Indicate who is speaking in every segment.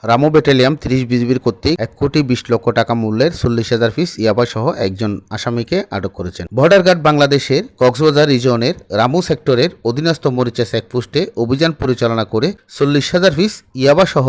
Speaker 1: Ramu battalion ৩০ বিজিবির কর্তৃক ১,২০,০০,০০০ টাকা মূল্যের ৪০,০০০ পিস ইয়াবা সহ একজন আসামিকে আটক করেছেন। বর্ডার গার্ড বাংলাদেশের কক্সবাজার রিজিয়নের রামু সেক্টরের অধীনস্থ মরিচা চেকপোস্টে অভিযান পরিচালনা করে ৪০,০০০ পিস ইয়াবা সহ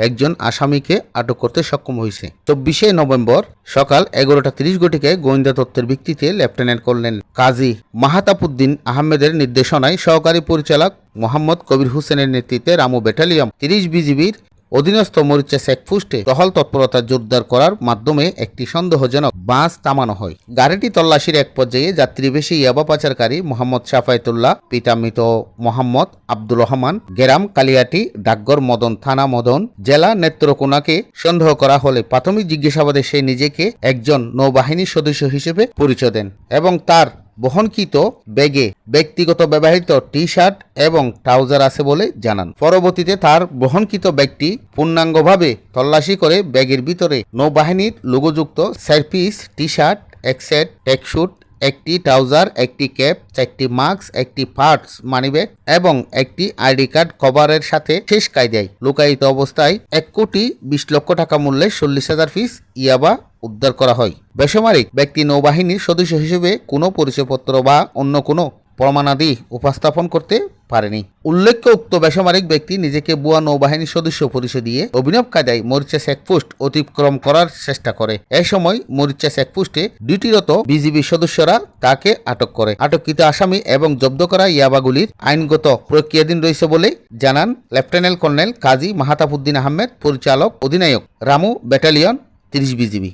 Speaker 1: একজন আসামিকে আটক করতে সক্ষম হয়েছে। ২৪শে নভেম্বর সকাল ১১:৩০ ঘটিকায় গোয়েন্দা তথ্যের ভিত্তিতে লেফটেন্যান্ট কর্নেল কাজী মাহাতাবউদ্দিন আহমেদের নির্দেশনায় সহকারী পরিচালক মোহাম্মদ কবির হোসেনের নেতৃত্বে রামু ব্যাটালিয়ন ৩০ বিজিবির অধীনস্থ মরিচা চেকপোস্টে টহল তৎপরতা জোরদার করার মাধ্যমে একটি সন্দেহজনক বাস থামানো হয়। গাড়িটি তল্লাশির এক পর্যায়ে যাত্রীবেশী ইয়াবা পাচারকারী মোহাম্মদ শাফায়েতুল্লাহ পিতা মৃত মোহাম্মদ আব্দুর রহমান গ্রাম কালিয়াটি ডাকঘর মদন থানা মদন জেলা নেত্রকোনাকে সন্দেহ করা হলে প্রাথমিক জিজ্ঞাসাবাদে সে নিজেকে একজন নৌবাহিনীর সদস্য হিসেবে পরিচয় দেন এবং তার বহনকৃত ব্যাগে ব্যক্তিগত ব্যবহৃত টি শার্ট এবং ট্রাউজার আছে বলে জানান। পরবর্তীতে তার বহনকৃত ব্যাগটি পূর্ণাঙ্গভাবে তল্লাশি করে ব্যাগের ভিতরে নৌবাহিনীর লোগোযুক্ত 4 পিস টি শার্ট, এক সেট ট্র্যাকস্যুট, একটি ট্রাউজার, একটি ক্যাপ, 4টি মাস্ক, একটি পার্টস মানিব্যাগ এবং একটি আইডি কার্ড কভারের সাথে শেষ কায়দায় লুকায়িত অবস্থায় ১,২০,০০,০০০ টাকা মূল্যের ৪০,০০০ পিস ইয়াবা উদ্ধার করা হয়। বেসামরিক ব্যক্তি নৌবাহিনীর সদস্য হিসেবে কোনো পরিচয়পত্র বা অন্য কোনো প্রমাণাদি উপস্থাপন করতে পারেনি। উল্লেখ্য, উক্ত বেসামরিক ব্যক্তি নিজেকে ভুয়া নৌবাহিনীর সদস্য পরিচয় দিয়ে অভিনব কায়দায় মরিচা চেকপোস্ট অতিক্রম করার চেষ্টা করে। এ সময় মরিচা চেকপোস্টে ডিউটিরত বিজিবি সদস্যরা তাকে আটক করে। আটককৃত আসামি এবং জব্দ করা ইয়াবাগুলির আইনগত প্রক্রিয়াধীন রয়েছে বলে জানান লেফটেন্যান্ট কর্নেল কাজী মাহাতাবউদ্দিন আহমেদ, পরিচালক অধিনায়ক রামু ব্যাটালিয়ন ৩০ বিজিবি।